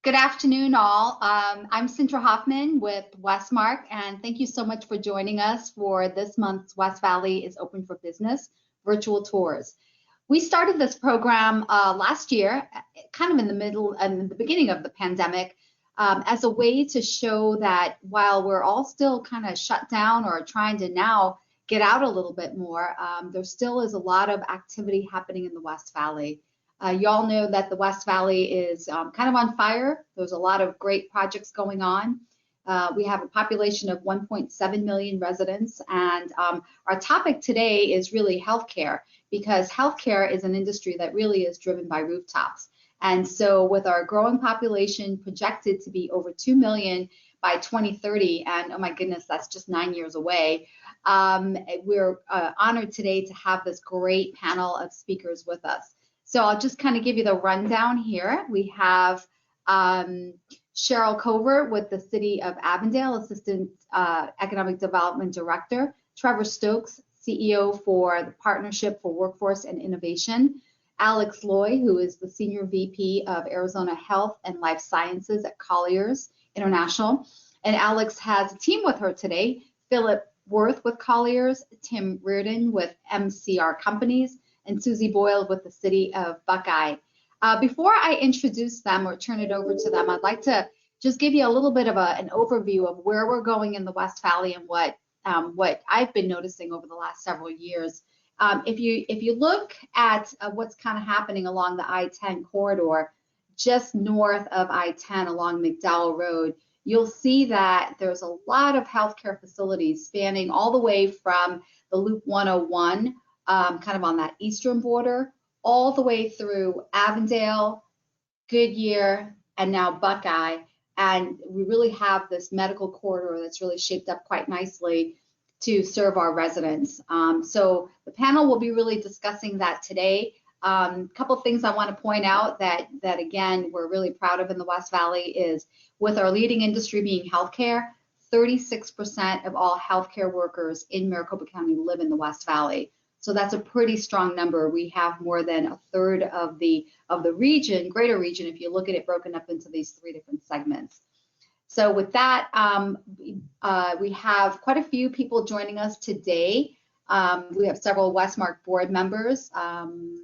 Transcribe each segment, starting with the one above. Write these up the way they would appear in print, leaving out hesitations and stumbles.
Good afternoon, all. I'm Cintra Hoffman with Westmark, and thank you so much for joining us for this month's West Valley is Open for Business virtual tours. We started this program last year, kind of in the middle and the beginning of the pandemic, as a way to show that while we're all still kind of shut down or trying to now get out a little bit more, there still is a lot of activity happening in the West Valley. You all know that the West Valley is kind of on fire. There's a lot of great projects going on. We have a population of 1.7 million residents, and our topic today is really healthcare, because healthcare is an industry that really is driven by rooftops. And so with our growing population projected to be over 2 million by 2030, and oh my goodness, that's just 9 years away, we're honored today to have this great panel of speakers with us. So I'll just kind of give you the rundown here. We have Sheryl Covert with the City of Avondale, Assistant Economic Development Director, Trevor Stokes, CEO for the Partnership for Workforce and Innovation, Wurth-Loye, who is the Senior VP of Arizona Health and Life Sciences at Colliers International. And Alex has a team with her today, Philip Wurth with Colliers, Tim Reardon with MCR Companies, and Suzie Boyles with the City of Buckeye. Before I introduce them or turn it over to them, I'd like to just give you a little bit of an overview of where we're going in the West Valley and what I've been noticing over the last several years. If you look at what's kind of happening along the I-10 corridor, just north of I-10 along McDowell Road, you'll see that there's a lot of healthcare facilities spanning all the way from the Loop 101, kind of on that eastern border, all the way through Avondale, Goodyear, and now Buckeye. And we really have this medical corridor that's really shaped up quite nicely to serve our residents. So the panel will be really discussing that today. A couple of things I want to point out that again, we're really proud of in the West Valley is, with our leading industry being healthcare, 36% of all healthcare workers in Maricopa County live in the West Valley. So that's a pretty strong number. We have more than a third of the region, greater region, if you look at it broken up into these three different segments. So with that, we have quite a few people joining us today. We have several Westmark board members and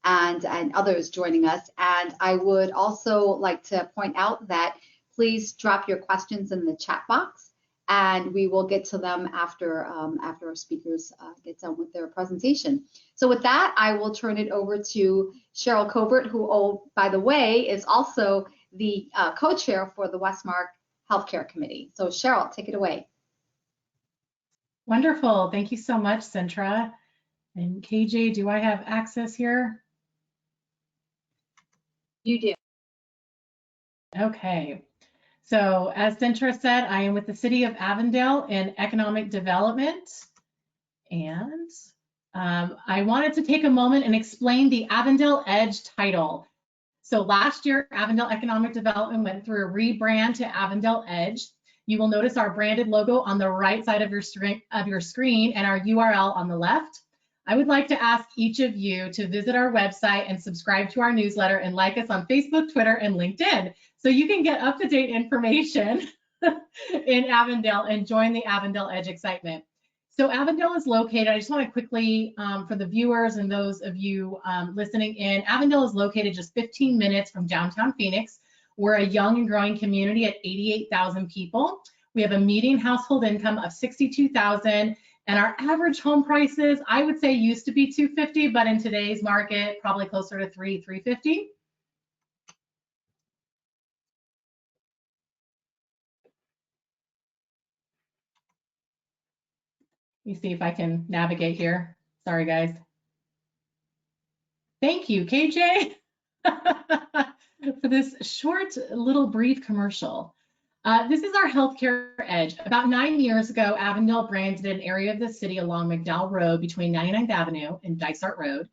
others joining us. And I would also like to point out that please drop your questions in the chat box, and we will get to them after our speakers get done with their presentation. So with that, I will turn it over to Sheryl Covert, who, oh, by the way, is also the co-chair for the Westmark Healthcare Committee. So Sheryl, take it away. Wonderful. Thank you so much, Cintra. And KJ, do I have access here? You do. Okay. So as Cintra said, I am with the City of Avondale in Economic Development. And I wanted to take a moment and explain the Avondale Edge title. So last year, Avondale Economic Development went through a rebrand to Avondale Edge. You will notice our branded logo on the right side of your screen and our URL on the left. I would like to ask each of you to visit our website and subscribe to our newsletter and like us on Facebook, Twitter, and LinkedIn, so you can get up-to-date information in Avondale and join the Avondale Edge excitement. So Avondale is located, I just want to quickly, for the viewers and those of you listening in, Avondale is located just 15 minutes from downtown Phoenix. We're a young and growing community at 88,000 people. We have a median household income of $62,000, and our average home prices, I would say, used to be $250,000, but in today's market, probably closer to $350,000. Let me see if I can navigate here. Sorry, guys. Thank you, KJ, for this short, little brief commercial. This is our healthcare edge. About 9 years ago, Avondale branded an area of the city along McDowell Road between 99th Avenue and Dysart Road,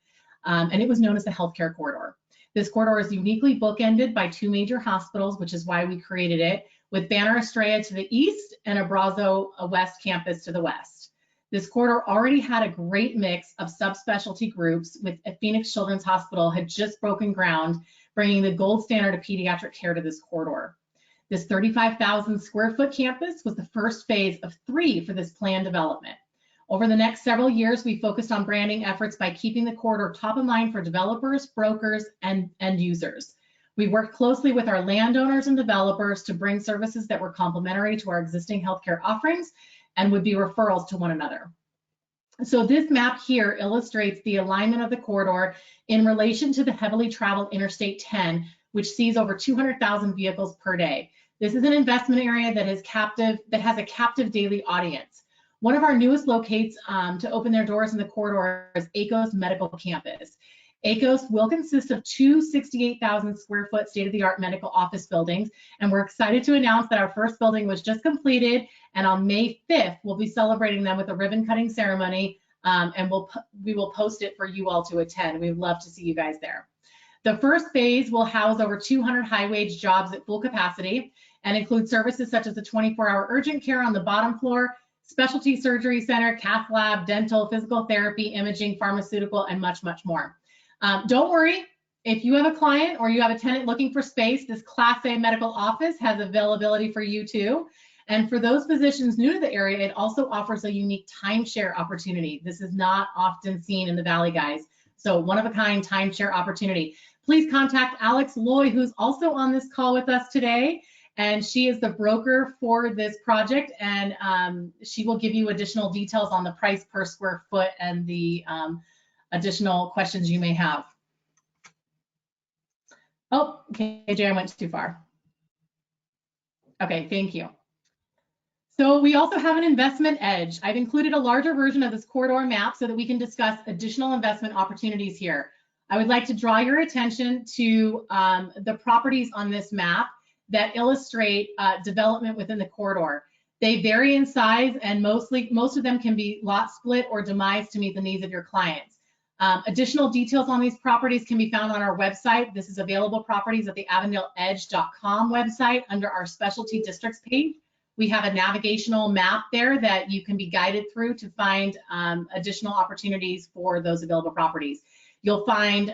and it was known as the healthcare corridor. This corridor is uniquely bookended by two major hospitals, which is why we created it, with Banner Estrella to the east and Abrazo West Campus to the west. This corridor already had a great mix of subspecialty groups, with Phoenix Children's Hospital had just broken ground, bringing the gold standard of pediatric care to this corridor. This 35,000 square foot campus was the first phase of 3 for this planned development. Over the next several years, we focused on branding efforts by keeping the corridor top of mind for developers, brokers, and end users. We worked closely with our landowners and developers to bring services that were complementary to our existing healthcare offerings and would be referrals to one another. So this map here illustrates the alignment of the corridor in relation to the heavily traveled Interstate 10, which sees over 200,000 vehicles per day. This is an investment area that has a captive daily audience. One of our newest locates to open their doors in the corridor is ACOS Medical Campus. ACOS will consist of 2 68,000 square foot state-of-the-art medical office buildings, and we're excited to announce that our first building was just completed, and on May 5th, we'll be celebrating them with a ribbon cutting ceremony, and we will post it for you all to attend. We'd love to see you guys there. The first phase will house over 200 high-wage jobs at full capacity and include services such as the 24-hour urgent care on the bottom floor, specialty surgery center, cath lab, dental, physical therapy, imaging, pharmaceutical, and much, much more. Don't worry, if you have a client or you have a tenant looking for space, this Class A medical office has availability for you too. And for those physicians new to the area, it also offers a unique timeshare opportunity. This is not often seen in the Valley, guys. So one-of-a-kind timeshare opportunity. Please contact Wurth-Loye, who's also on this call with us today. And she is the broker for this project, and she will give you additional details on the price per square foot and the additional questions you may have. Oh, KJ, I went too far. Okay, thank you. So we also have an investment edge. I've included a larger version of this corridor map so that we can discuss additional investment opportunities here. I would like to draw your attention to the properties on this map that illustrate development within the corridor. They vary in size, and most of them can be lot split or demised to meet the needs of your clients. Additional details on these properties can be found on our website. This is available properties at the avondaleedge.com website under our specialty districts page. We have a navigational map there that you can be guided through to find additional opportunities for those available properties. You'll find,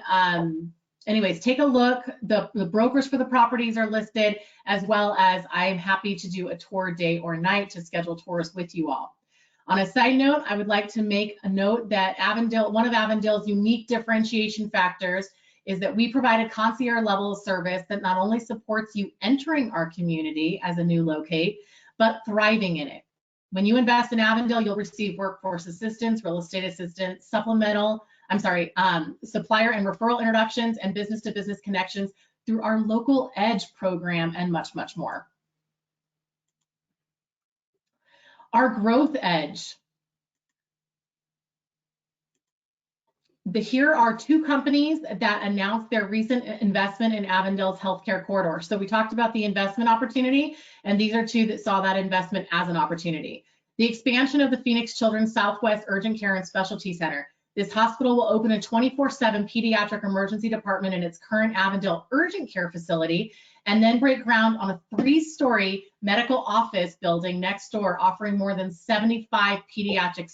anyways, take a look. The brokers for the properties are listed, as well as I'm happy to do a tour day or night to schedule tours with you all. On a side note, I would like to make a note that Avondale, one of Avondale's unique differentiation factors is that we provide a concierge level of service that not only supports you entering our community as a new locate, but thriving in it. When you invest in Avondale, you'll receive workforce assistance, real estate assistance, supplier and referral introductions, and business-to-business connections through our local Edge program, and much, much more. Our growth edge. Here are 2 companies that announced their recent investment in Avondale's healthcare corridor. So we talked about the investment opportunity, and these are 2 that saw that investment as an opportunity. The expansion of the Phoenix Children's Southwest Urgent Care and Specialty Center. This hospital will open a 24/7 pediatric emergency department in its current Avondale urgent care facility, and then break ground on a 3-story medical office building next door, offering more than 75 pediatric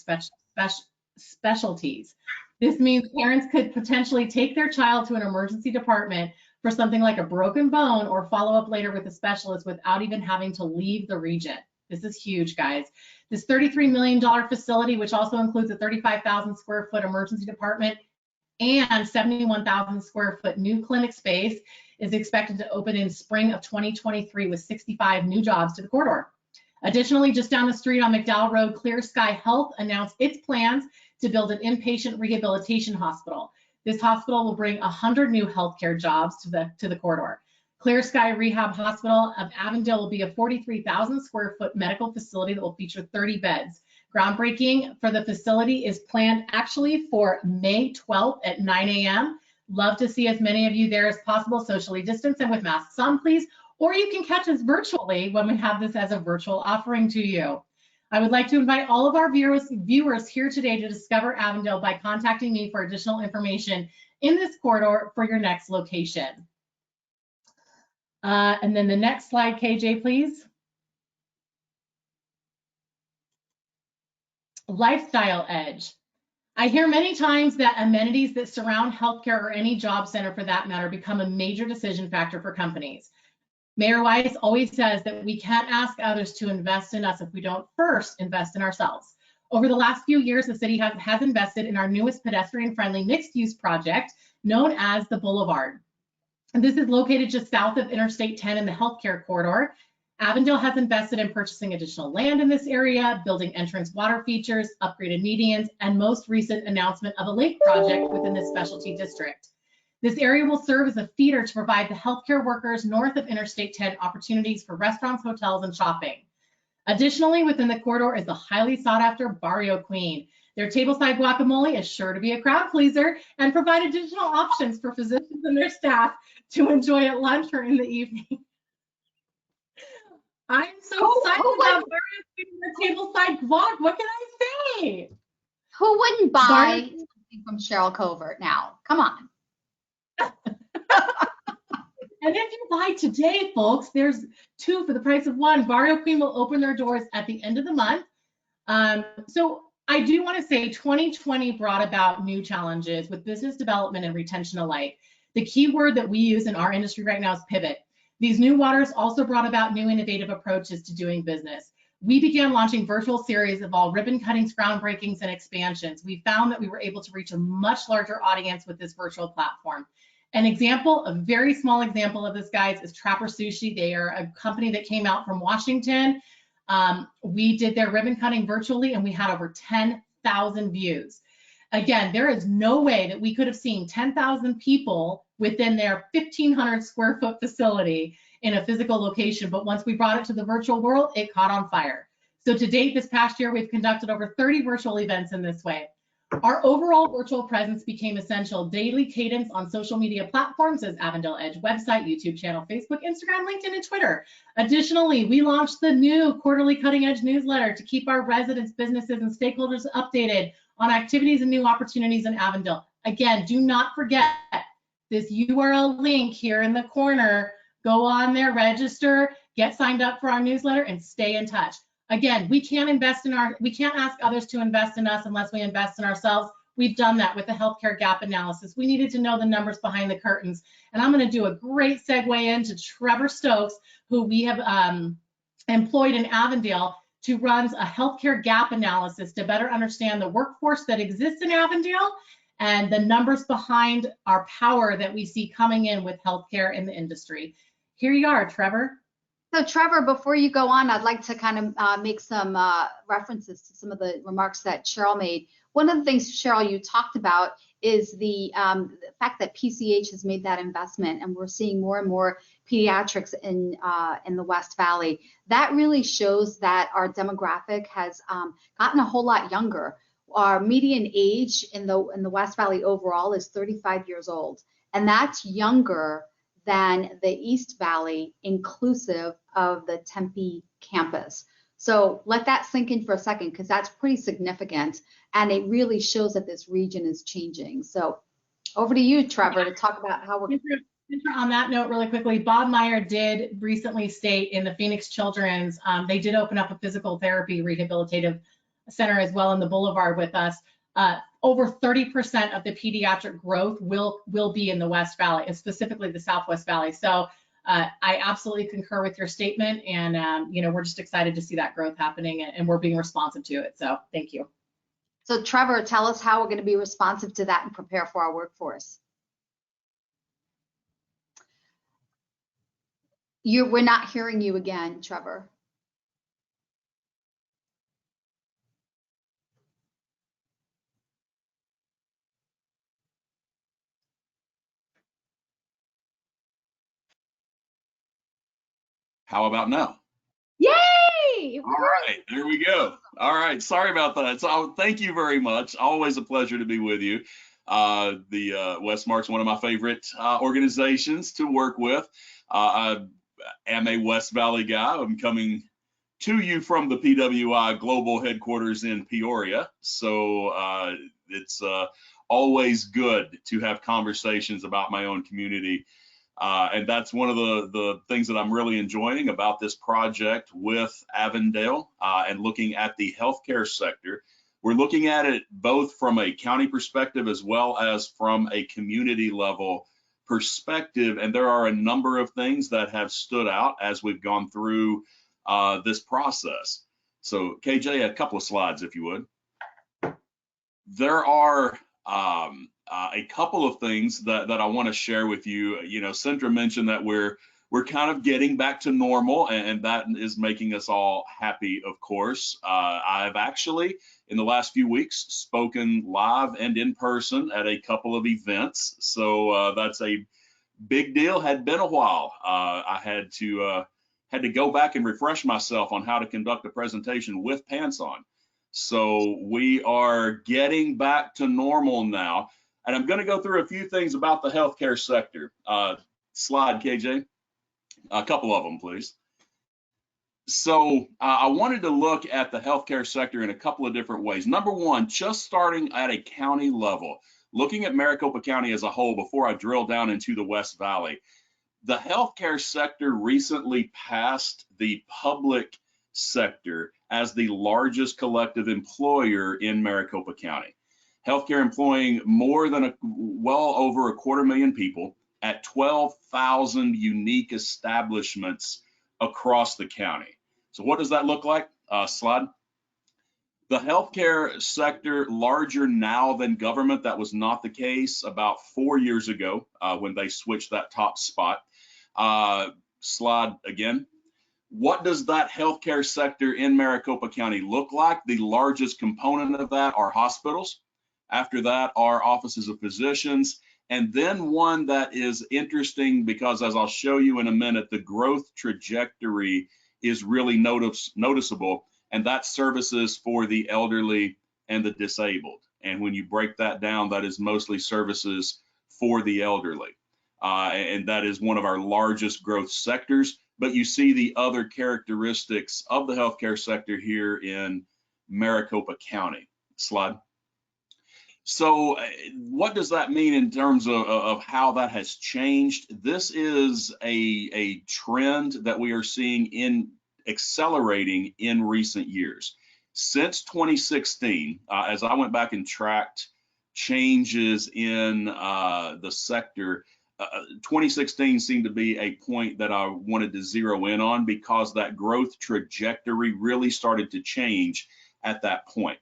specialties. This means parents could potentially take their child to an emergency department for something like a broken bone, or follow up later with a specialist without even having to leave the region. This is huge, guys. This $33 million facility, which also includes a 35,000 square foot emergency department and 71,000 square foot new clinic space, is expected to open in spring of 2023 with 65 new jobs to the corridor. Additionally, just down the street on McDowell Road, Clear Sky Health announced its plans to build an inpatient rehabilitation hospital. This hospital will bring 100 new healthcare jobs to the corridor. Clear Sky Rehab Hospital of Avondale will be a 43,000 square foot medical facility that will feature 30 beds. Groundbreaking for the facility is planned actually for May 12th at 9 a.m. Love to see as many of you there as possible, socially distanced and with masks on, please. Or you can catch us virtually when we have this as a virtual offering to you. I would like to invite all of our viewers here today to discover Avondale by contacting me for additional information in this corridor for your next location. And then the next slide, KJ, please. Lifestyle edge. I hear many times that amenities that surround healthcare or any job center for that matter become a major decision factor for companies. Mayor Weiss always says that we can't ask others to invest in us if we don't first invest in ourselves. Over the last few years, the city has invested in our newest pedestrian-friendly mixed-use project known as the Boulevard. And this is located just south of Interstate 10 in the healthcare corridor. Avondale has invested in purchasing additional land in this area, building entrance water features, upgraded medians, and most recent announcement of a lake project within the specialty district. This area will serve as a feeder to provide the healthcare workers north of Interstate 10 opportunities for restaurants, hotels, and shopping. Additionally, within the corridor is the highly sought after Barrio Queen. Their tableside guacamole is sure to be a crowd pleaser and provide additional options for physicians and their staff to enjoy at lunch or in the evening. I'm so excited about Barrio Queen and their tableside guac. What can I say? Who wouldn't buy something from Sheryl Covert now? Come on. And if you buy today, folks, there's 2 for the price of 1. Barrio Queen will open their doors at the end of the month. So I do want to say 2020 brought about new challenges with business development and retention alike. The key word that we use in our industry right now is pivot. These new waters also brought about new innovative approaches to doing business. We began launching virtual series of all ribbon cuttings, groundbreakings, and expansions. We found that we were able to reach a much larger audience with this virtual platform. An example, a very small example of this, guys, is Trapper Sushi. They are a company that came out from Washington. We did their ribbon cutting virtually, and we had over 10,000 views. Again, there is no way that we could have seen 10,000 people within their 1,500 square foot facility in a physical location. But once we brought it to the virtual world, it caught on fire. So to date, this past year, we've conducted over 30 virtual events in this way. Our overall virtual presence became essential. Daily cadence on social media platforms as Avondale Edge website, YouTube channel, Facebook, Instagram, LinkedIn, and Twitter. Additionally, we launched the new quarterly Cutting Edge newsletter to keep our residents, businesses, and stakeholders updated on activities and new opportunities in Avondale. Again, do not forget this URL link here in the corner. Go on there, register, get signed up for our newsletter, and stay in touch. Again, we can't ask others to invest in us unless we invest in ourselves. We've done that with the healthcare gap analysis. We needed to know the numbers behind the curtains. And I'm going to do a great segue into Trevor Stokes, who we have employed in Avondale to run a healthcare gap analysis to better understand the workforce that exists in Avondale and the numbers behind our power that we see coming in with healthcare in the industry. Here you are, Trevor. So Trevor, before you go on, I'd like to kind of make some references to some of the remarks that Cheryl made. One of the things, Cheryl, you talked about is the fact that PCH has made that investment, and we're seeing more and more pediatrics in the West Valley. That really shows that our demographic has gotten a whole lot younger. Our median age in the West Valley overall is 35 years old, and that's younger than the East Valley, inclusive of the Tempe campus. So let that sink in for a second, because that's pretty significant, and it really shows that this region is changing. So over to you, Trevor, to talk about how we're... On that note, really quickly, Bob Meyer did recently state in the Phoenix Children's, they did open up a physical therapy rehabilitative center as well in the Boulevard with us. Over 30% of the pediatric growth will be in the West Valley, and specifically the Southwest Valley. So I absolutely concur with your statement, and we're just excited to see that growth happening, and we're being responsive to it. So thank you. So Trevor, tell us how we're going to be responsive to that and prepare for our workforce. We're not hearing you again, Trevor. How about now? Yay! All right, there we go. All right, sorry about that. So thank you very much. Always a pleasure to be with you. The Westmark's one of my favorite organizations to work with. I am a West Valley guy. I'm coming to you from the PWI global headquarters in Peoria. So it's always good to have conversations about my own community. And that's one of the things that I'm really enjoying about this project with Avondale and looking at the healthcare sector We're looking at it both from a county perspective as well as from a community level perspective, and there are a number of things that have stood out as we've gone through this process. So KJ, a couple of slides if you would. There are a couple of things that I want to share with you. You know, Sandra mentioned that we're kind of getting back to normal, and that is making us all happy, of course. I've actually, in the last few weeks, spoken live and in person at a couple of events. So that's a big deal. Had been a while. I had to go back and refresh myself on how to conduct a presentation with pants on. So we are getting back to normal now. And I'm going to go through a few things about the healthcare sector. Slide, KJ. A couple of them, please. So I wanted to look at the healthcare sector in a couple of different ways. Number one, just starting at a county level, looking at Maricopa County as a whole before I drill down into the West Valley. The healthcare sector recently passed the public sector as the largest collective employer in Maricopa County. Healthcare employing well over 250,000 people at 12,000 unique establishments across the county. So what does that look like? Slide. The healthcare sector larger now than government. That was not the case about 4 years ago when they switched that top spot. Slide again. What does that healthcare sector in Maricopa County look like? The largest component of that are hospitals. After that are offices of physicians. And then one that is interesting because, as I'll show you in a minute, the growth trajectory is really noticeable, and that's services for the elderly and the disabled. And when you break that down, that is mostly services for the elderly. And that is one of our largest growth sectors. But you see the other characteristics of the healthcare sector here in Maricopa County. Slide. So what does that mean in terms of how that has changed? This is a trend that we are seeing in accelerating in recent years. Since 2016, as I went back and tracked changes in the sector, 2016 seemed to be a point that I wanted to zero in on because that growth trajectory really started to change at that point.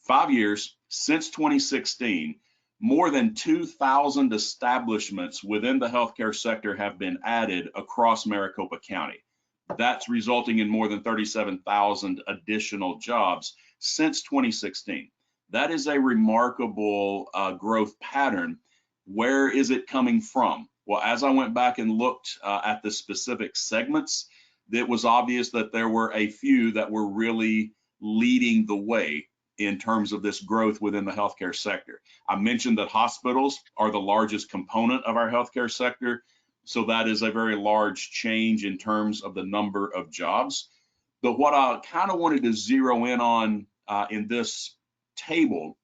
5 years since 2016, more than 2,000 establishments within the healthcare sector have been added across Maricopa County. That's resulting in more than 37,000 additional jobs since 2016. That is a remarkable growth pattern. Where is it coming from? Well, as I went back and looked at the specific segments, it was obvious that there were a few that were really leading the way in terms of this growth within the healthcare sector. I mentioned that hospitals are the largest component of our healthcare sector, so that is a very large change in terms of the number of jobs. But what I kind of wanted to zero in on in this table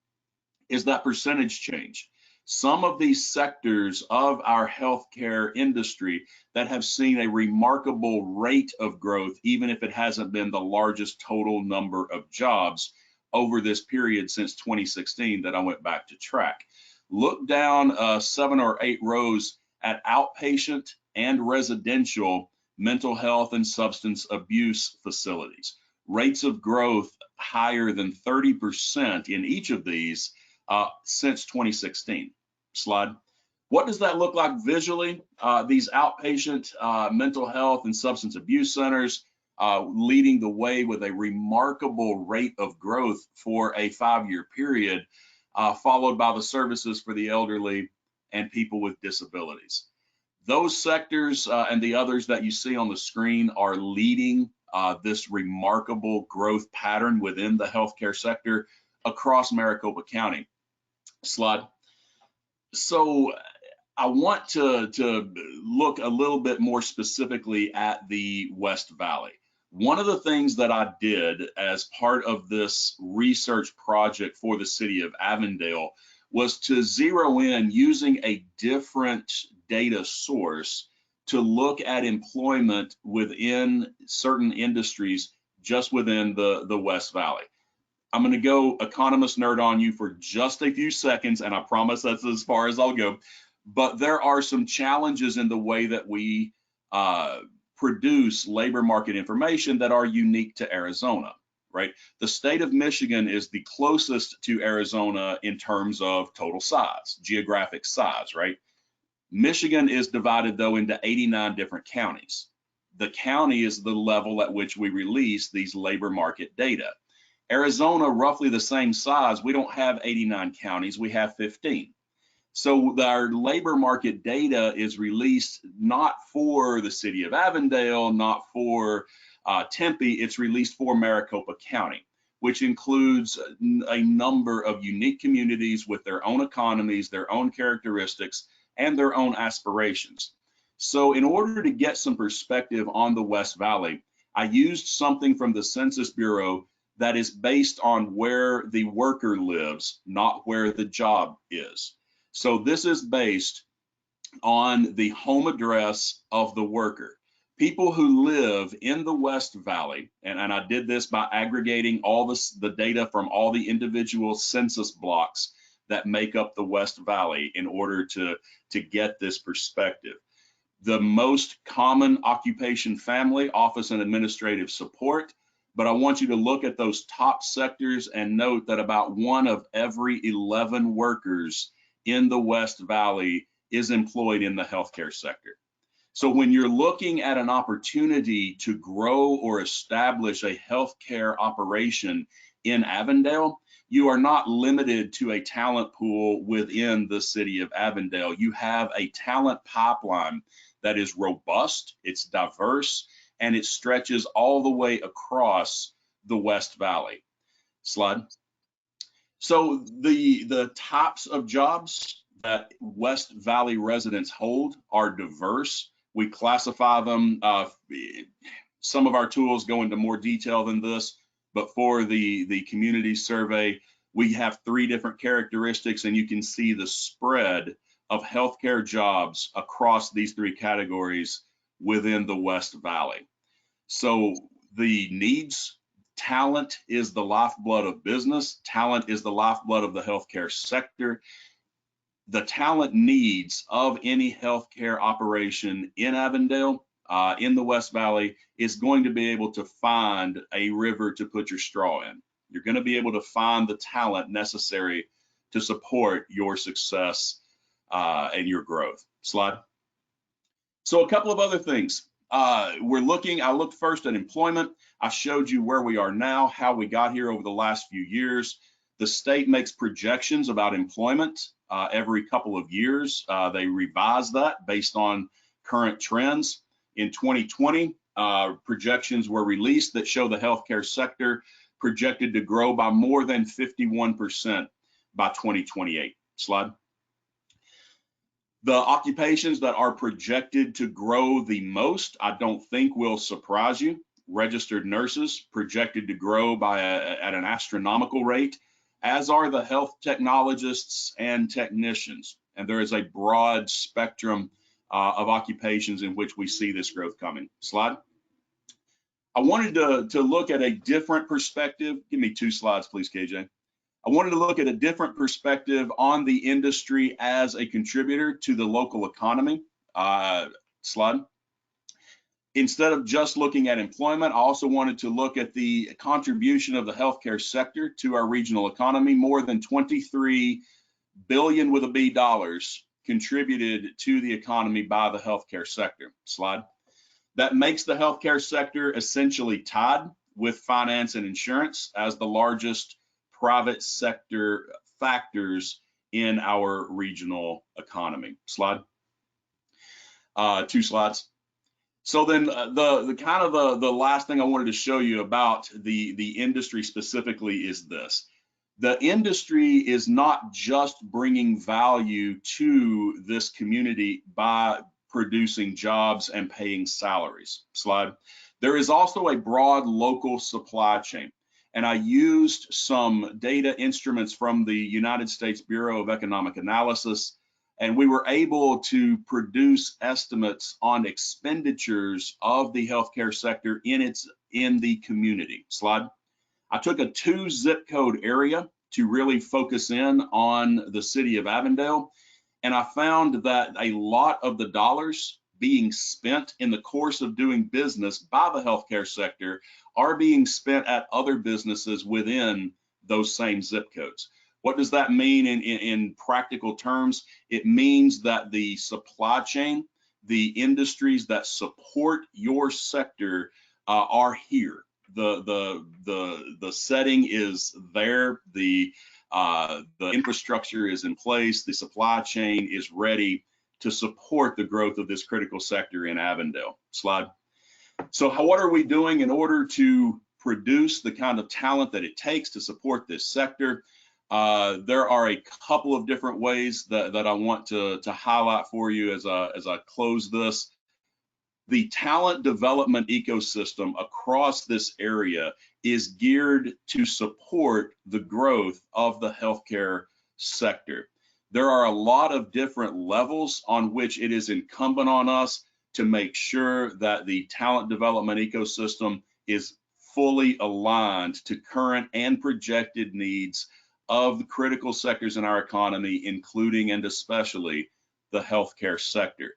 is that percentage change. Some of these sectors of our healthcare industry that have seen a remarkable rate of growth, even if it hasn't been the largest total number of jobs over this period since 2016 that I went back to track. Look down 7 or 8 rows at outpatient and residential mental health and substance abuse facilities. Rates of growth higher than 30% in each of these since 2016. Slide. What does that look like visually? These outpatient mental health and substance abuse centers leading the way with a remarkable rate of growth for a 5-year period, followed by the services for the elderly and people with disabilities. Those sectors and the others that you see on the screen are leading this remarkable growth pattern within the healthcare sector across Maricopa County. Slide. So I want to look a little bit more specifically at the West Valley. One of the things that I did as part of this research project for the city of Avondale was to zero in using a different data source to look at employment within certain industries just within the West Valley. I'm going to go economist nerd on you for just a few seconds, and I promise that's as far as I'll go. But there are some challenges in the way that we produce labor market information that are unique to Arizona, right? The state of Michigan is the closest to Arizona in terms of total size, geographic size, right? Michigan is divided, though, into 89 different counties. The county is the level at which we release these labor market data. Arizona, roughly the same size, we don't have 89 counties, we have 15. So our labor market data is released not for the city of Avondale, not for Tempe, it's released for Maricopa County, which includes a number of unique communities with their own economies, their own characteristics, and their own aspirations. So in order to get some perspective on the West Valley, I used something from the Census Bureau that is based on where the worker lives, not where the job is. So this is based on the home address of the worker. People who live in the West Valley, and I did this by aggregating all the data from all the individual census blocks that make up the West Valley in order to get this perspective. The most common occupation, family, office, and administrative support. But I want you to look at those top sectors and note that about 1 of every 11 workers in the West Valley is employed in the healthcare sector. So when you're looking at an opportunity to grow or establish a healthcare operation in Avondale, you are not limited to a talent pool within the city of Avondale. You have a talent pipeline that is robust, it's diverse, and it stretches all the way across the West Valley. Slide. So the types of jobs that West Valley residents hold are diverse. We classify them. Some of our tools go into more detail than this, but for the community survey, we have 3 different characteristics, and you can see the spread of healthcare jobs across these 3 categories within the West Valley. So the needs, talent is the lifeblood of business. Talent is the lifeblood of the healthcare sector. The talent needs of any healthcare operation in Avondale, in the West Valley, is going to be able to find a river to put your straw in. You're going to be able to find the talent necessary to support your success and your growth. Slide. So a couple of other things. I looked first at employment. I showed you where we are now, how we got here over the last few years. The state makes projections about employment every couple of years. They revise that based on current trends. In 2020, projections were released that show the healthcare sector projected to grow by more than 51% by 2028. Slide. The occupations that are projected to grow the most, I don't think will surprise you. Registered nurses projected to grow at an astronomical rate, as are the health technologists and technicians. And there is a broad spectrum of occupations in which we see this growth coming. Slide. I wanted to look at a different perspective. Give me 2 slides, please, KJ. I wanted to look at a different perspective on the industry as a contributor to the local economy. Slide. Instead of just looking at employment, I also wanted to look at the contribution of the healthcare sector to our regional economy. More than $23 billion with a B dollars contributed to the economy by the healthcare sector. Slide. That makes the healthcare sector essentially tied with finance and insurance as the largest private sector factors in our regional economy. Slide. 2 slides. So then the last thing I wanted to show you about the industry specifically is this. The industry is not just bringing value to this community by producing jobs and paying salaries. Slide. There is also a broad local supply chain. And I used some data instruments from the United States Bureau of Economic Analysis, and we were able to produce estimates on expenditures of the healthcare sector in the community. Slide. I took a 2 zip code area to really focus in on the city of Avondale, and I found that a lot of the dollars being spent in the course of doing business by the healthcare sector are being spent at other businesses within those same zip codes. What does that mean in practical terms? It means that the supply chain, the industries that support your sector are here. The setting is there. The infrastructure is in place. The supply chain is ready to support the growth of this critical sector in Avondale. Slide. So what are we doing in order to produce the kind of talent that it takes to support this sector? There are a couple of different ways that I want to highlight for you as I close this. The talent development ecosystem across this area is geared to support the growth of the healthcare sector. There are a lot of different levels on which it is incumbent on us to make sure that the talent development ecosystem is fully aligned to current and projected needs of the critical sectors in our economy, including and especially the healthcare sector.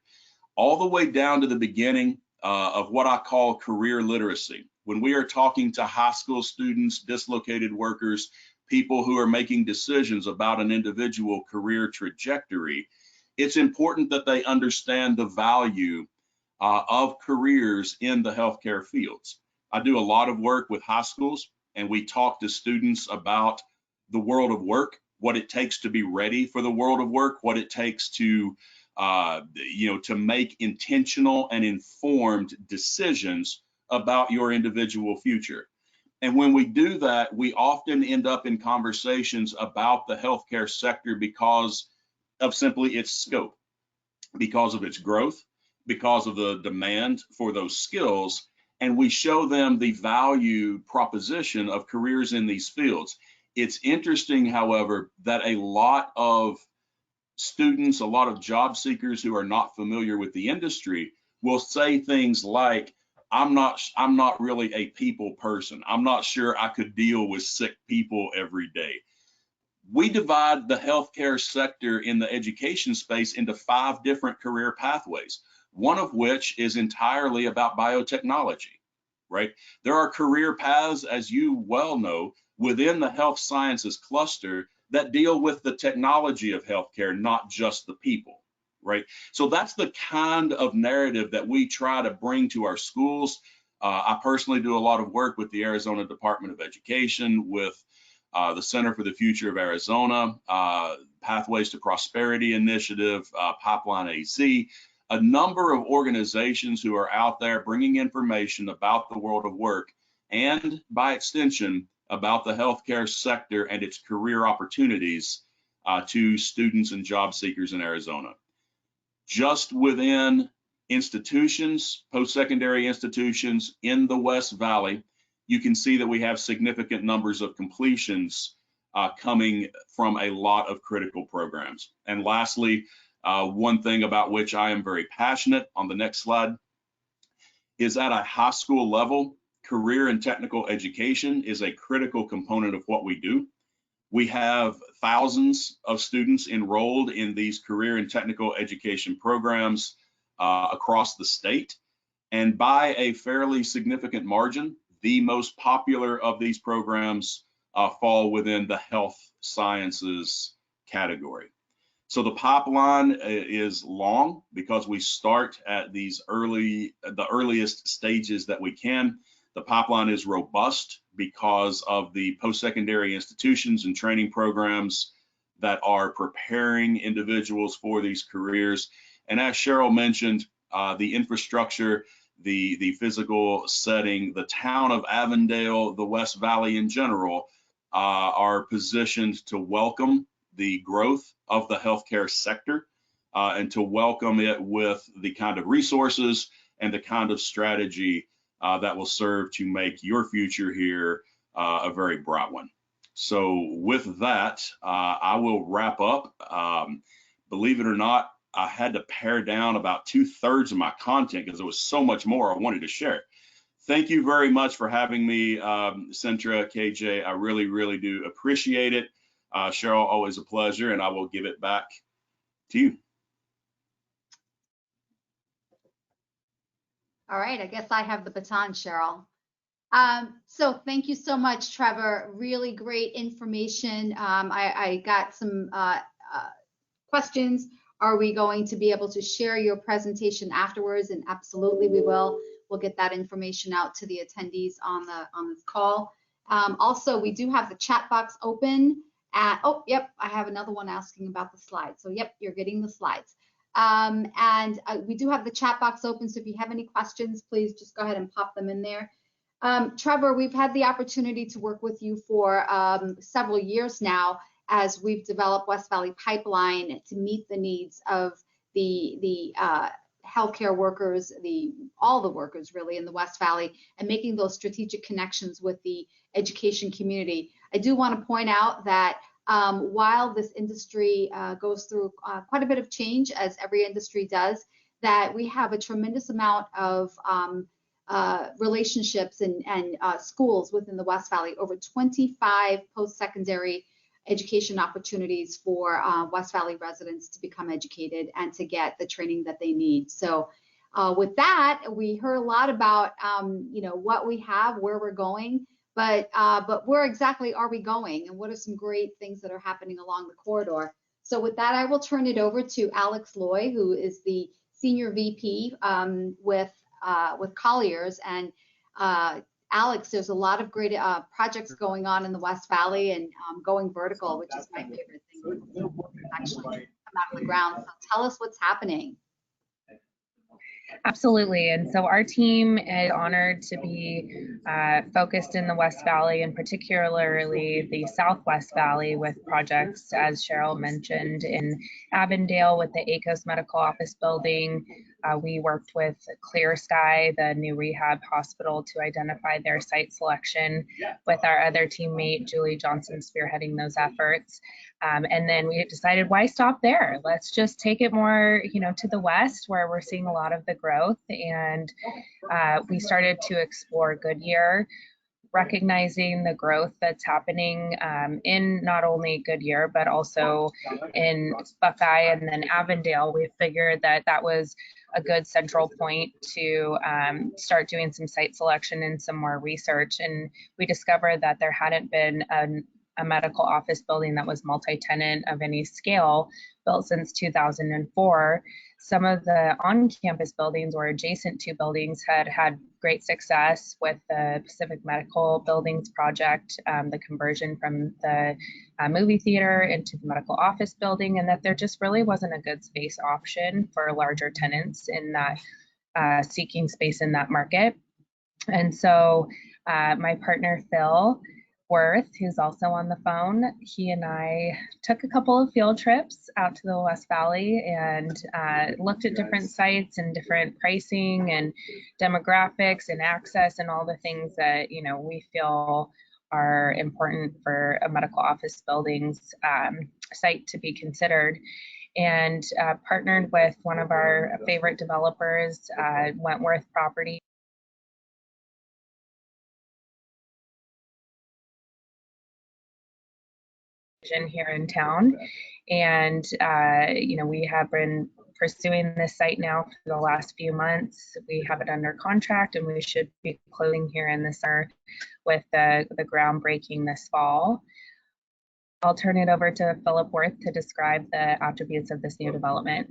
All the way down to the beginning of what I call career literacy. When we are talking to high school students, dislocated workers, people who are making decisions about an individual career trajectory, it's important that they understand the value of careers in the healthcare fields. I do a lot of work with high schools, and we talk to students about the world of work, what it takes to be ready for the world of work, what it takes to to make intentional and informed decisions about your individual future. And when we do that, we often end up in conversations about the healthcare sector because of simply its scope, because of its growth, because of the demand for those skills, and we show them the value proposition of careers in these fields. It's interesting, however, that a lot of students, a lot of job seekers who are not familiar with the industry will say things like, I'm not really a people person. I'm not sure I could deal with sick people every day. We divide the healthcare sector in the education space into 5 different career pathways, one of which is entirely about biotechnology, right? There are career paths, as you well know, within the health sciences cluster that deal with the technology of healthcare, not just the people, right? So that's the kind of narrative that we try to bring to our schools. I personally do a lot of work with the Arizona Department of Education, with the Center for the Future of Arizona, Pathways to Prosperity Initiative, Pipeline AC, a number of organizations who are out there bringing information about the world of work and, by extension, about the healthcare sector and its career opportunities to students and job seekers in Arizona. Just within institutions, post-secondary institutions in the West Valley, you can see that we have significant numbers of completions coming from a lot of critical programs. And lastly, one thing about which I am very passionate, on the next slide, is at a high school level, career and technical education is a critical component of what we do. We have thousands of students enrolled in these career and technical education programs across the state. And by a fairly significant margin, the most popular of these programs fall within the health sciences category. So the pipeline is long because we start at the earliest stages that we can. The pipeline is robust because of the post-secondary institutions and training programs that are preparing individuals for these careers. And as Cheryl mentioned, the infrastructure, the physical setting, the town of Avondale, the West Valley in general, are positioned to welcome the growth of the healthcare sector and to welcome it with the kind of resources and the kind of strategy that will serve to make your future here a very bright one. So with that, I will wrap up. Believe it or not, I had to pare down about 2/3 of my content because there was so much more I wanted to share. thank you very much for having me, Centra, KJ. I really, really do appreciate it. Cheryl, always a pleasure, and I will give it back to you. All right, I guess I have the baton, Cheryl. So thank you so much, Trevor. Really great information. I got some questions. Are we going to be able to share your presentation afterwards? And absolutely we will. We'll get that information out to the attendees on this call. Also, we do have the chat box open. Oh, yep, I have another one asking about the slides. So yep, you're getting the slides. We do have the chat box open, so if you have any questions, please just go ahead and pop them in there. Trevor, we've had the opportunity to work with you for several years now as we've developed West Valley Pipeline to meet the needs of the healthcare workers, all the workers really in the West Valley, and making those strategic connections with the education community. I do want to point out that while this industry goes through quite a bit of change, as every industry does, that we have a tremendous amount of relationships and schools within the West Valley, over 25 post-secondary education opportunities for West Valley residents to become educated and to get the training that they need. So with that, we heard a lot about what we have, where we're going, but where exactly are we going, and what are some great things that are happening along the corridor? So with that, I will turn it over to Alex-Loye, who is the Senior VP with Colliers. And Alex, there's a lot of great projects going on in the West Valley, and going vertical, which is my favorite thing, actually come out of the ground. So tell us what's happening. Absolutely. And so our team is honored to be focused in the West Valley, and particularly the Southwest Valley, with projects, as Cheryl mentioned, in Avondale with the ACOS Medical Office Building. We worked with Clear Sky, the new rehab hospital, to identify their site selection, with our other teammate, Julie Johnson, spearheading those efforts. And then we decided, why stop there? Let's just take it more, to the west, where we're seeing a lot of the growth. And we started to explore Goodyear, recognizing the growth that's happening in not only Goodyear, but also in Buckeye and then Avondale. We figured that that was a good central point to start doing some site selection and some more research. And we discovered that there hadn't been a medical office building that was multi-tenant of any scale built since 2004. Some of the on-campus buildings or adjacent to buildings had great success with the Pacific Medical Buildings project, the conversion from the movie theater into the medical office building, and that there just really wasn't a good space option for larger tenants in that seeking space in that market. And so my partner, Phil Wurth, who's also on the phone, he and I took a couple of field trips out to the West Valley and looked at different sites and different pricing and demographics and access and all the things that we feel are important for a medical office building's site to be considered. And partnered with one of our favorite developers, Wentworth Property, here in town. And we have been pursuing this site now for the last few months. We have it under contract, and we should be closing here in the summer with the groundbreaking this fall. I'll turn it over to Philip Wurth to describe the attributes of this new development.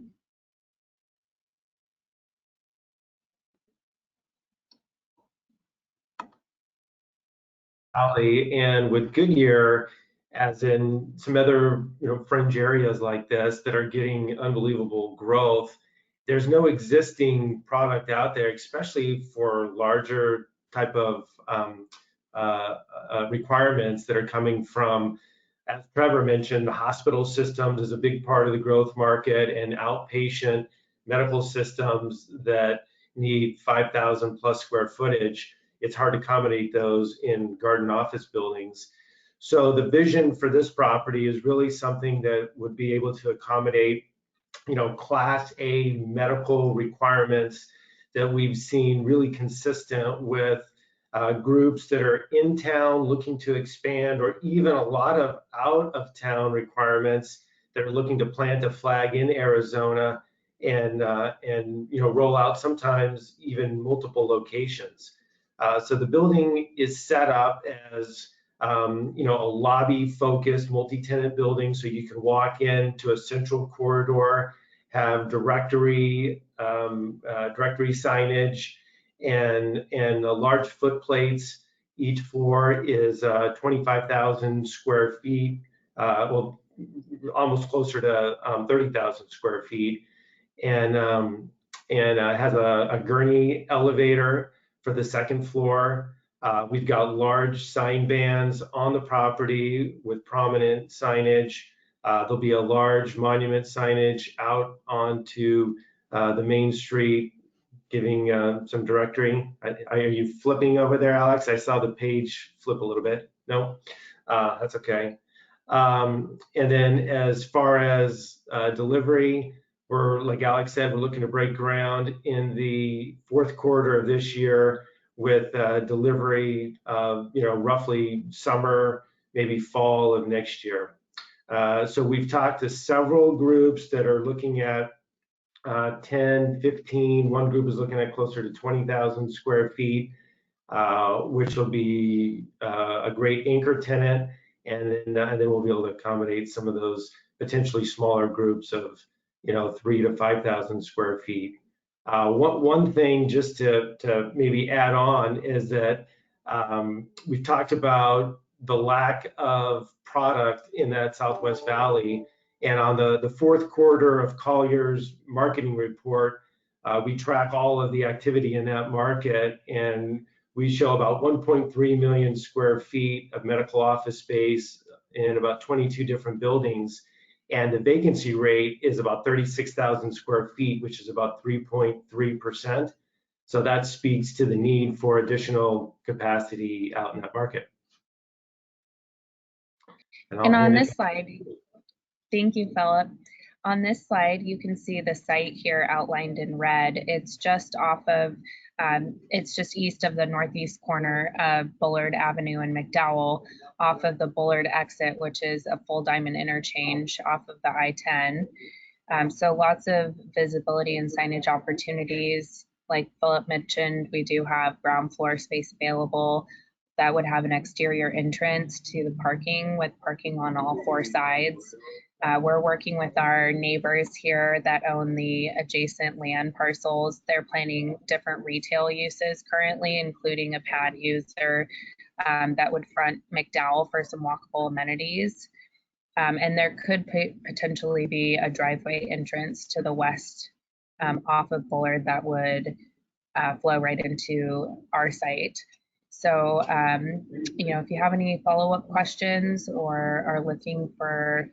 And with Goodyear, as in some other fringe areas like this that are getting unbelievable growth, there's no existing product out there, especially for larger type of requirements that are coming from, as Trevor mentioned, the hospital systems is a big part of the growth market, and outpatient medical systems that need 5,000 plus square footage. It's hard to accommodate those in garden office buildings. So the vision for this property is really something that would be able to accommodate, Class A medical requirements that we've seen really consistent with groups that are in town looking to expand, or even a lot of out of town requirements that are looking to plant a flag in Arizona and roll out sometimes even multiple locations. So the building is set up as a lobby-focused multi-tenant building, so you can walk into a central corridor, have directory signage, and large footplates. Each floor is 25,000 square feet, almost closer to 30,000 square feet, and has a gurney elevator for the second floor. We've got large sign bands on the property with prominent signage. There'll be a large monument signage out onto the main street, giving some directory. Are you flipping over there, Alex? I saw the page flip a little bit. No? That's okay. And then as far as delivery, like Alex said, we're looking to break ground in the fourth quarter of this year with delivery roughly summer, maybe fall of next year. So we've talked to several groups that are looking at 10, 15. One group is looking at closer to 20,000 square feet, which will be a great anchor tenant. And then we'll be able to accommodate some of those potentially smaller groups of 3,000 to 5,000 square feet. One thing just to maybe add on is that we've talked about the lack of product in that Southwest Valley. And on the fourth quarter of Colliers marketing report, we track all of the activity in that market, and we show about 1.3 million square feet of medical office space in about 22 different buildings. And the vacancy rate is about 36,000 square feet, which is about 3.3%. So that speaks to the need for additional capacity out in that market. And on this slide, thank you, Philip. On this slide, you can see the site here outlined in red. It's just it's just east of the northeast corner of Bullard Avenue and McDowell, off of the Bullard exit, which is a full diamond interchange off of the I-10. So lots of visibility and signage opportunities. Like Philip mentioned, we do have ground floor space available that would have an exterior entrance to the parking, with parking on all four sides. We're working with our neighbors here that own the adjacent land parcels. They're planning different retail uses currently, including a pad user that would front McDowell for some walkable amenities. And there could potentially be a driveway entrance to the west off of Bullard that would flow right into our site. So, if you have any follow-up questions or are looking for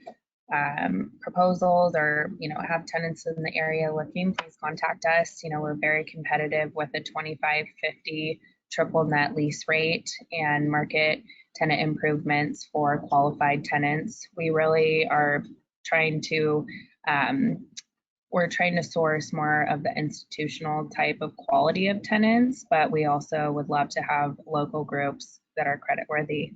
proposals, or have tenants in the area looking, please contact us. We're very competitive with a 25/50 triple net lease rate and market tenant improvements for qualified tenants. We really are trying to source more of the institutional type of quality of tenants, but we also would love to have local groups that are creditworthy.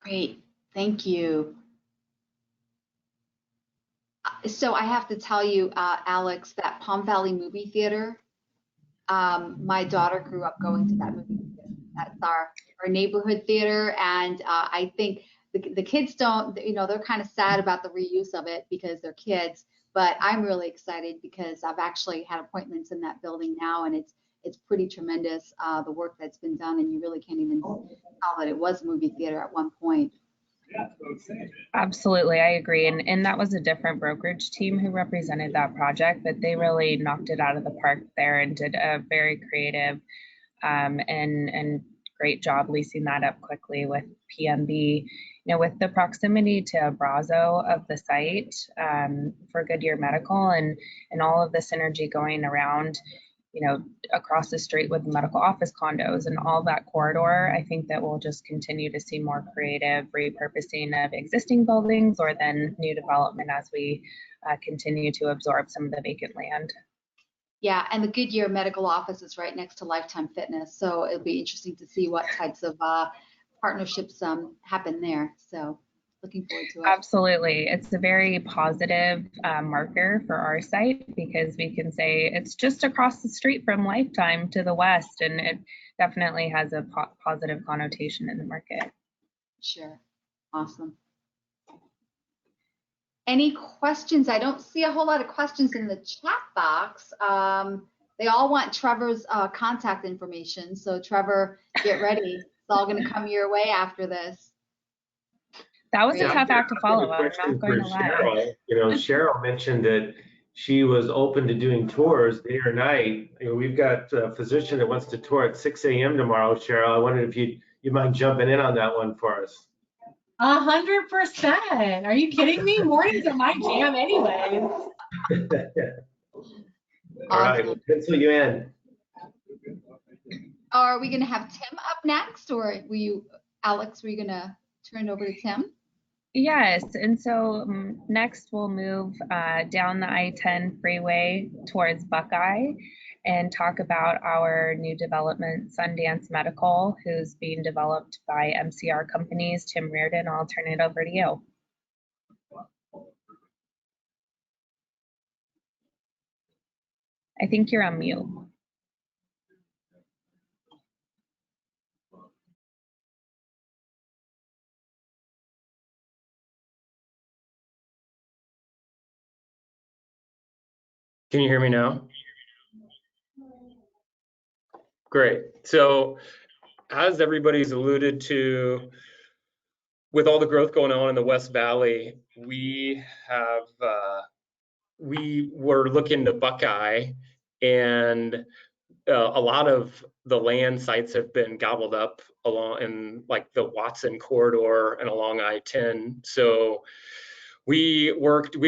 Great, thank you. So I have to tell you, Alex, that Palm Valley Movie Theater, my daughter grew up going to that movie theater. That's our neighborhood theater, and I think the kids don't, they're kind of sad about the reuse of it because they're kids, but I'm really excited because I've actually had appointments in that building now, and it's pretty tremendous, the work that's been done, and you really can't even tell that it was a movie theater at one point. Absolutely, I agree. And that was a different brokerage team who represented that project, but they really knocked it out of the park there and did a very creative and great job leasing that up quickly with PMB. With the proximity to Abrazo of the site for Goodyear Medical and all of the synergy going around, across the street with medical office condos and all that corridor. I think that we'll just continue to see more creative repurposing of existing buildings or then new development as we continue to absorb some of the vacant land. Yeah, and the Goodyear medical office is right next to Lifetime Fitness, so it'll be interesting to see what types of partnerships happen there. So looking forward to it. Absolutely. It's a very positive marker for our site because we can say it's just across the street from Lifetime to the west, and it definitely has a positive connotation in the market. Sure. Awesome. Any questions? I don't see a whole lot of questions in the chat box. They all want Trevor's contact information. So Trevor, get ready. It's all going to come your way after this. That was a tough act to follow. I'm not going to lie. Cheryl mentioned that she was open to doing tours day or night. We've got a physician that wants to tour at 6 a.m. tomorrow, Cheryl. I wondered if you mind jumping in on that one for us. 100%. Are you kidding me? Mornings are my jam anyway. All right, we'll pencil you in. Are we going to have Tim up next, or Alex, were you going to turn it over to Tim? Yes, and so next we'll move down the I-10 freeway towards Buckeye and talk about our new development, Sundance Medical, who's being developed by MCR Companies. Tim Reardon, I'll turn it over to you. I think you're on mute. Can you hear me now? Great. So as everybody's alluded to, with all the growth going on in the West Valley, we were looking to Buckeye, and a lot of the land sites have been gobbled up along in like the Watson corridor and along I-10. So we've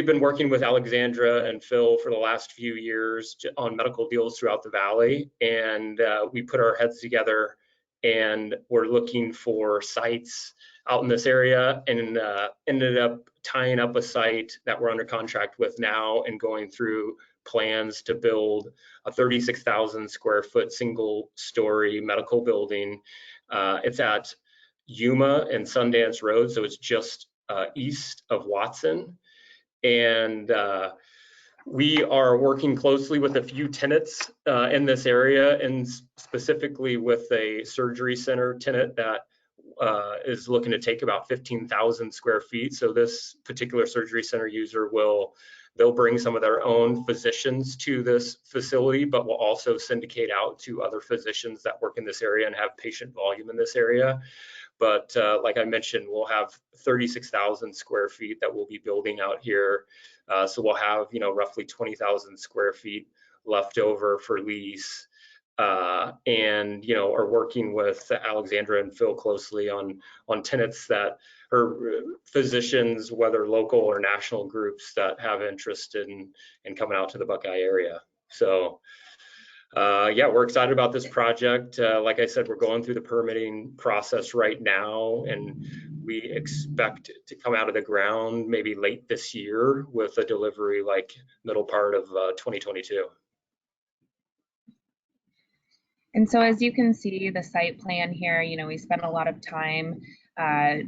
been working with Alexandra and Phil for the last few years on medical deals throughout the valley, and we put our heads together and we're looking for sites out in this area, and ended up tying up a site that we're under contract with now and going through plans to build a 36,000 square foot single story medical building. It's at Yuma and Sundance Road, so it's just east of Watson, and we are working closely with a few tenants in this area, and specifically with a surgery center tenant that is looking to take about 15,000 square feet. So this particular surgery center user they'll bring some of their own physicians to this facility, but will also syndicate out to other physicians that work in this area and have patient volume in this area. But like I mentioned, we'll have 36,000 square feet that we'll be building out here. So we'll have, roughly 20,000 square feet left over for lease. And, are working with Alexandra and Phil closely on tenants that are physicians, whether local or national groups that have interest in coming out to the Buckeye area. So yeah, we're excited about this project. Like I said, we're going through the permitting process right now, and we expect to come out of the ground maybe late this year with a delivery like middle part of 2022. And so as you can see, the site plan here, we spent a lot of time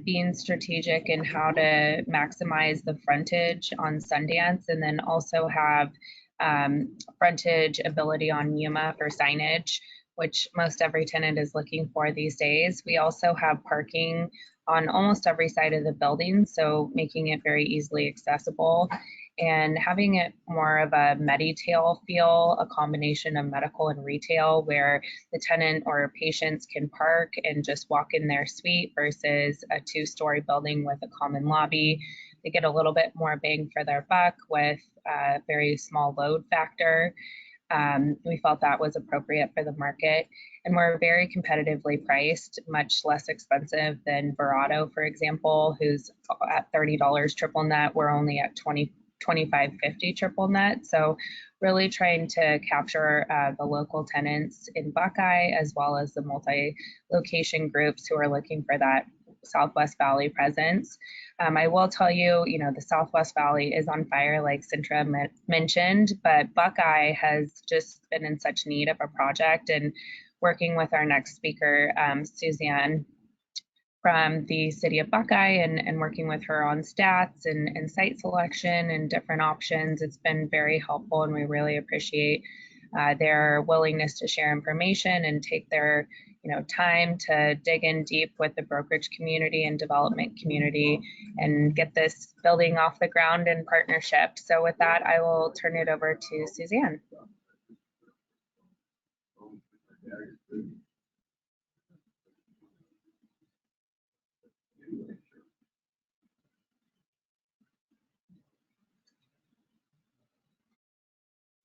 being strategic in how to maximize the frontage on Sundance, and then also have frontage ability on Yuma for signage, which most every tenant is looking for these days. We also have parking on almost every side of the building, so making it very easily accessible and having it more of a Meditail feel, a combination of medical and retail, where the tenant or patients can park and just walk in their suite versus a two-story building with a common lobby. They get a little bit more bang for their buck with a very small load factor. We felt that was appropriate for the market, and we're very competitively priced, much less expensive than Verado, for example, who's at $30 triple net. We're only at 2550 triple net. So really trying to capture the local tenants in Buckeye, as well as the multi-location groups who are looking for that Southwest Valley presence. I will tell you, the Southwest Valley is on fire, like Sintra mentioned, but Buckeye has just been in such need of a project, and working with our next speaker, Suzie from the city of Buckeye, and working with her on stats and site selection and different options. It's been very helpful, and we really appreciate their willingness to share information and take their time to dig in deep with the brokerage community and development community and get this building off the ground in partnership. So with that, I will turn it over to Suzanne.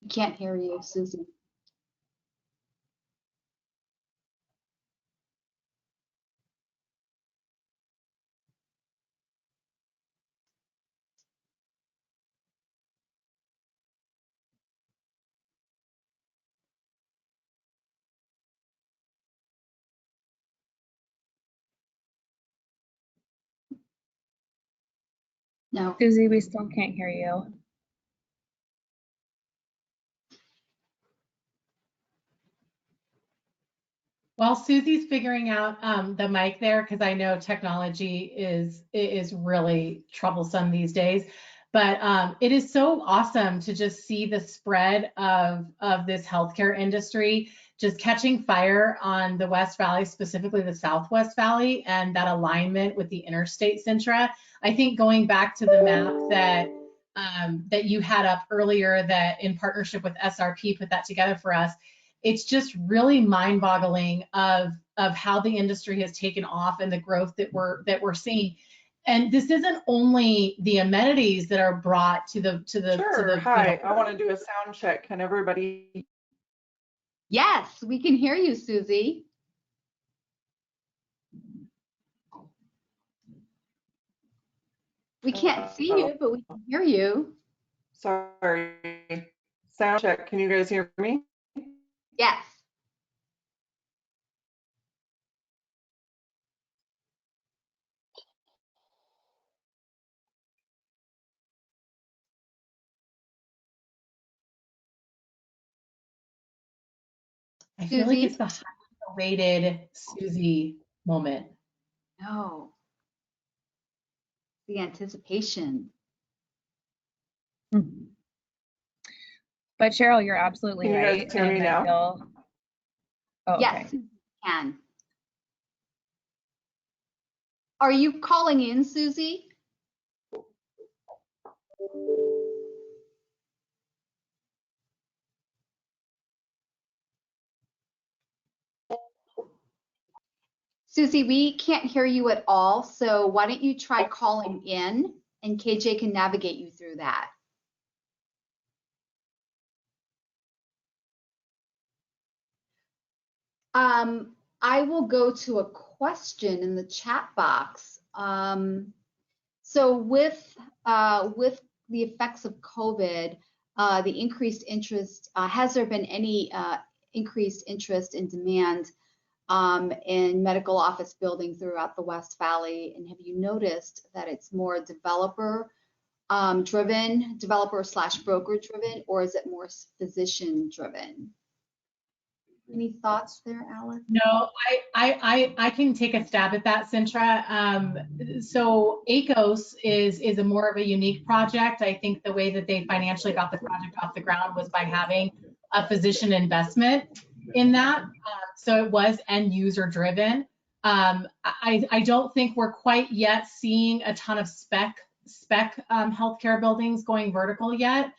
Can't hear you, Suzie. No. Suzie, we still can't hear you. While Susie's figuring out the mic there, because I know technology is really troublesome these days, but it is so awesome to just see the spread of this healthcare industry just catching fire on the West Valley, specifically the Southwest Valley, and that alignment with the interstate Sintra. I think going back to the map that you had up earlier, that in partnership with SRP put that together for us, it's just really mind-boggling of how the industry has taken off and the growth that we're seeing. And this isn't only the amenities that are brought to the Sure. Hi, I want to do a sound check. Can everybody? Yes, we can hear you, Suzie. We can't see you, but we can hear you. Sorry. Sound check. Can you guys hear me? Yes. I feel like it's the highly rated Suzie moment. No. The anticipation. But Cheryl, you're absolutely right. Can you guys hear me now? Oh, Yes, okay. can. Are you calling in, Suzie? Suzie, we can't hear you at all, so why don't you try calling in, and KJ can navigate you through that. I will go to a question in the chat box. So with the effects of COVID, the increased interest, has there been any increased interest in demand in medical office building throughout the West Valley? And have you noticed that it's more developer driven, developer / broker driven, or is it more physician driven? Any thoughts there, Alex? No, I can take a stab at that, Sintra. So ACOS is a more of a unique project. I think the way that they financially got the project off the ground was by having a physician investment in that. So it was end user driven. I don't think we're quite yet seeing a ton of spec healthcare buildings going vertical yet.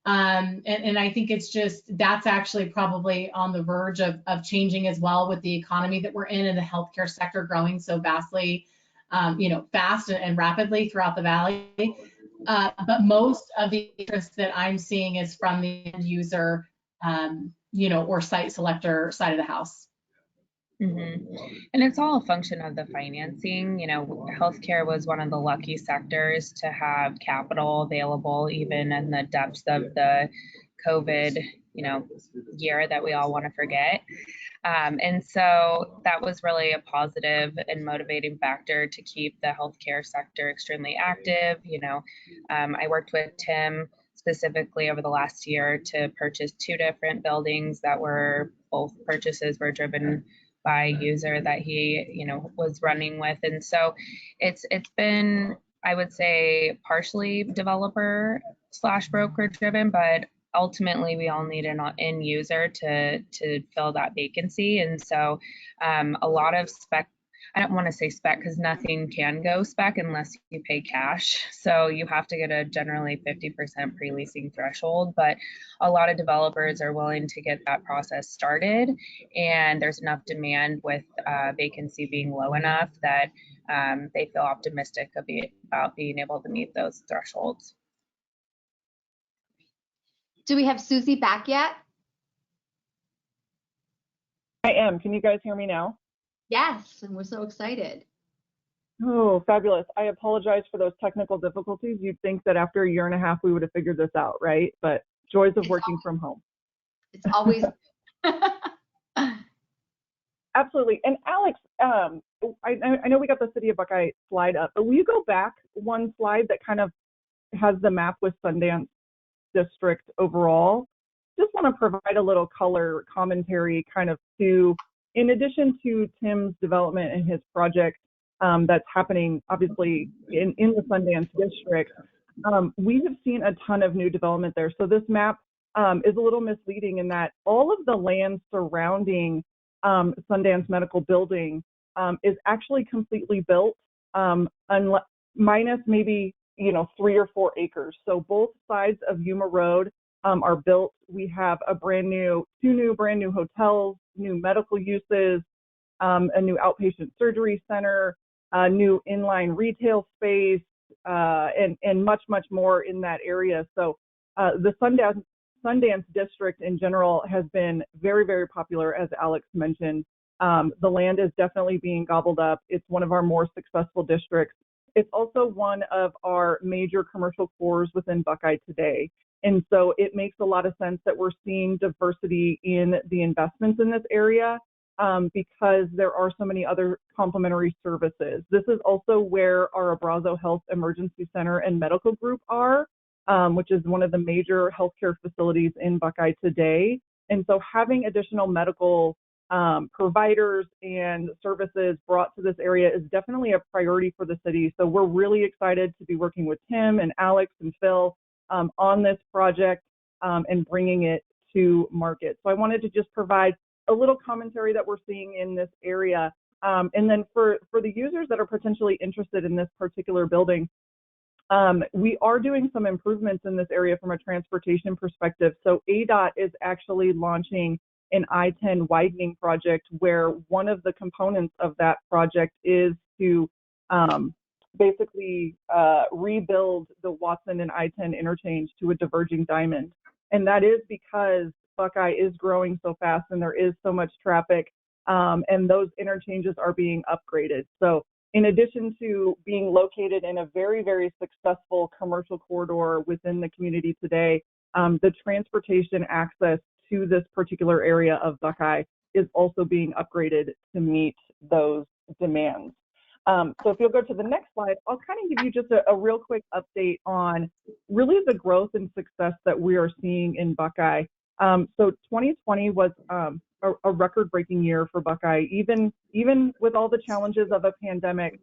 And I think it's just, that's actually probably on the verge of changing as well, with the economy that we're in and the healthcare sector growing so vastly, fast and rapidly throughout the valley. But most of the interest that I'm seeing is from the end user, or site selector side of the house. And it's all a function of the financing. You know, healthcare was one of the lucky sectors to have capital available, even in the depths of the COVID, you know, year that we all want to forget. And so that was really a positive and motivating factor to keep the healthcare sector extremely active. You know, I worked with Tim specifically over the last year to purchase 2 different buildings that were, both purchases were driven by a user that he, you know, was running with. And so it's been, I would say, partially developer / broker driven, but ultimately we all need an end user to fill that vacancy. And so a lot of spec, I don't want to say spec because nothing can go spec unless you pay cash. So you have to get a generally 50% pre-leasing threshold, but a lot of developers are willing to get that process started. And there's enough demand with vacancy being low enough that they feel optimistic about being able to meet those thresholds. Do we have Suzie back yet? I am. Can you guys hear me now? Yes, and we're so excited. Oh, fabulous. I apologize for those technical difficulties. You'd think that after a year and a half, we would have figured this out, right? But joys of working from home. It's always. Absolutely. And Alex, I know we got the City of Buckeye slide up, but will you go back one slide that kind of has the map with Sundance District overall? Just want to provide a little color commentary kind of to, in addition to Tim's development and his project that's happening obviously in the Sundance District, we have seen a ton of new development there. So this map is a little misleading in that all of the land surrounding Sundance Medical Building is actually completely built, minus maybe 3 or 4 acres. So both sides of Yuma Road are built. We have two new brand new hotels, new medical uses, a new outpatient surgery center, a new inline retail space, and much, much more in that area. So the Sundance District in general has been very, very popular, as Alex mentioned. The land is definitely being gobbled up. It's one of our more successful districts. It's also one of our major commercial cores within Buckeye today. And so it makes a lot of sense that we're seeing diversity in the investments in this area because there are so many other complementary services. This is also where our Abrazo Health Emergency Center and Medical Group are, which is one of the major healthcare facilities in Buckeye today. And so having additional medical providers and services brought to this area is definitely a priority for the city. So we're really excited to be working with Tim and Alex and Phil on this project and bringing it to market. So I wanted to just provide a little commentary that we're seeing in this area. And then for the users that are potentially interested in this particular building, we are doing some improvements in this area from a transportation perspective. So ADOT is actually launching an I-10 widening project where one of the components of that project is to basically rebuild the Watson and I-10 interchange to a diverging diamond. And that is because Buckeye is growing so fast and there is so much traffic and those interchanges are being upgraded. So in addition to being located in a very, very successful commercial corridor within the community today, the transportation access to this particular area of Buckeye is also being upgraded to meet those demands. So if you'll go to the next slide, I'll kind of give you just a real quick update on really the growth and success that we are seeing in Buckeye. So 2020 was a record-breaking year for Buckeye. Even with all the challenges of a pandemic,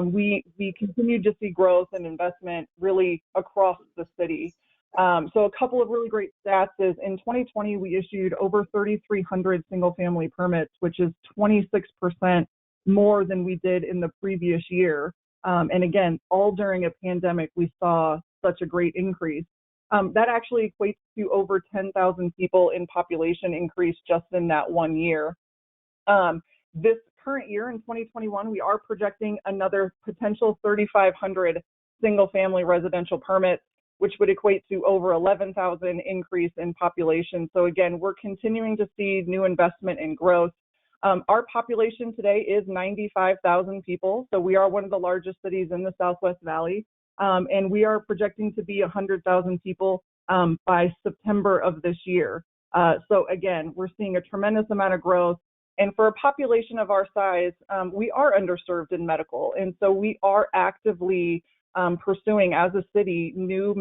we continued to see growth and investment really across the city. So a couple of really great stats is in 2020, we issued over 3,300 single-family permits, which is 26% more than we did in the previous year. And again, all during a pandemic, we saw such a great increase. That actually equates to over 10,000 people in population increase just in that 1 year. This current year in 2021, we are projecting another potential 3,500 single-family residential permits, which would equate to over 11,000 increase in population. So again, we're continuing to see new investment and growth. Our population today is 95,000 people, so we are one of the largest cities in the Southwest Valley, and we are projecting to be 100,000 people by September of this year. So again, we're seeing a tremendous amount of growth. And for a population of our size, we are underserved in medical. And so we are actively pursuing as a city new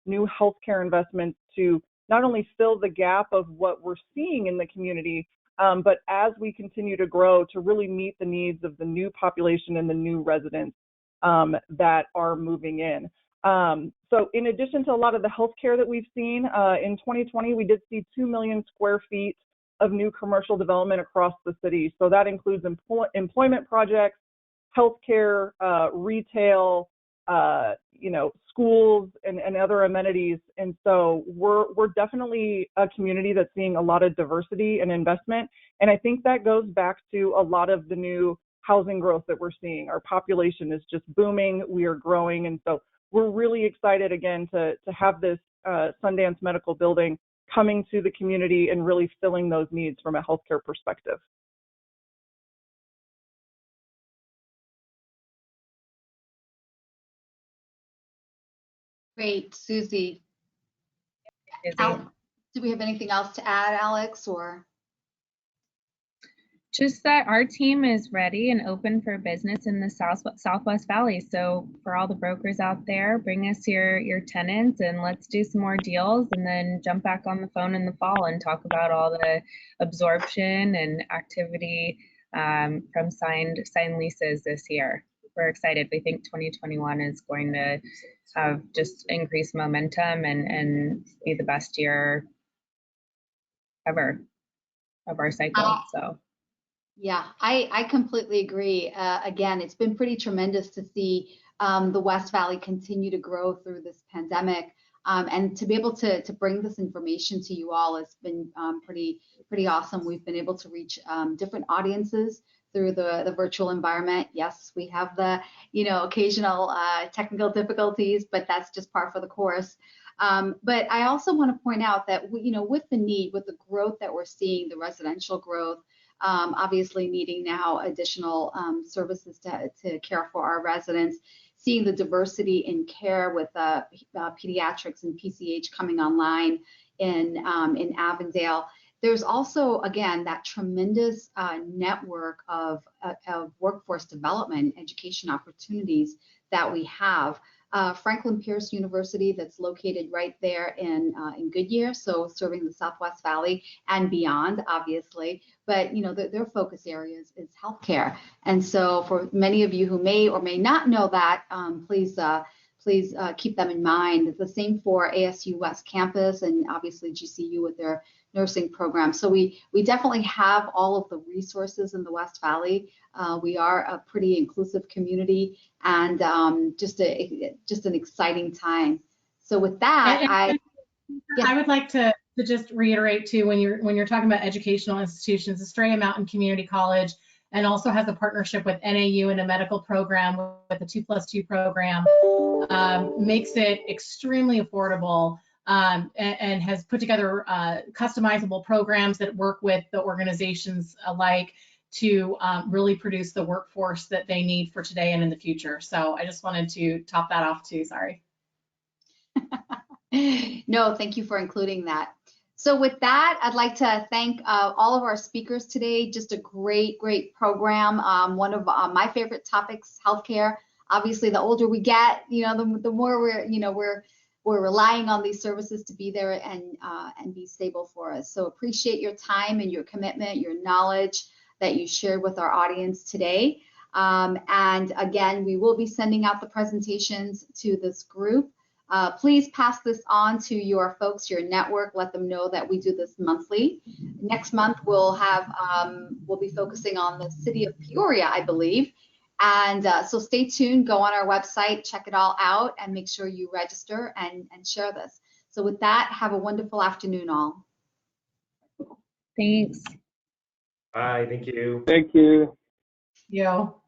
healthcare investments to not only fill the gap of what we're seeing in the community, but as we continue to grow to really meet the needs of the new population and the new residents that are moving in. So in addition to a lot of the healthcare that we've seen, in 2020, we did see 2 million square feet of new commercial development across the city. So that includes employment projects, healthcare, retail, schools and other amenities. And so we're definitely a community that's seeing a lot of diversity and investment. And I think that goes back to a lot of the new housing growth that we're seeing. Our population is just booming. We are growing. And so we're really excited again to have this Sundance Medical Building coming to the community and really filling those needs from a healthcare perspective. Great, Suzie. Do we have anything else to add, Alex, or? Just that our team is ready and open for business in the Southwest Valley. So for all the brokers out there, bring us your tenants and let's do some more deals, and then jump back on the phone in the fall and talk about all the absorption and activity from signed leases this year. We're excited. We think 2021 is going to have just increased momentum and be the best year ever of our cycle. So. Yeah, I completely agree. Again, it's been pretty tremendous to see the West Valley continue to grow through this pandemic, and to be able to bring this information to you all has been pretty awesome. We've been able to reach different audiences through the virtual environment. Yes, we have the occasional technical difficulties, but that's just par for the course. But I also want to point out that with the growth that we're seeing, the residential growth. Obviously needing now additional services to care for our residents, seeing the diversity in care with pediatrics and PCH coming online in Avondale. There's also, again, that tremendous network of workforce development, education opportunities that we have. Franklin Pierce University, that's located right there in Goodyear, so serving the Southwest Valley and beyond, obviously. But their focus areas is healthcare, and so for many of you who may or may not know that, please keep them in mind. It's the same for ASU West Campus and obviously GCU with their nursing program. So we definitely have all of the resources in the West Valley. We are a pretty inclusive community, and just an exciting time. So with that, I would like to just reiterate too, when you're talking about educational institutions, Estrella Mountain Community College, and also has a partnership with NAU and a medical program with the 2+2 program, makes it extremely affordable. And has put together customizable programs that work with the organizations alike to really produce the workforce that they need for today and in the future. So I just wanted to top that off too, sorry. No, thank you for including that. So with that, I'd like to thank all of our speakers today. Just a great program. One of my favorite topics, healthcare. Obviously, the older we get, the more we're relying on these services to be there and be stable for us. So appreciate your time and your commitment, your knowledge that you shared with our audience today. And again, we will be sending out the presentations to this group. Please pass this on to your folks, your network. Let them know that we do this monthly. Next month, we'll be focusing on the city of Peoria, I believe. And so stay tuned, go on our website, check it all out, and make sure you register and share this. So with that, have a wonderful afternoon all. Thanks. Bye, thank you. Thank you. Yo.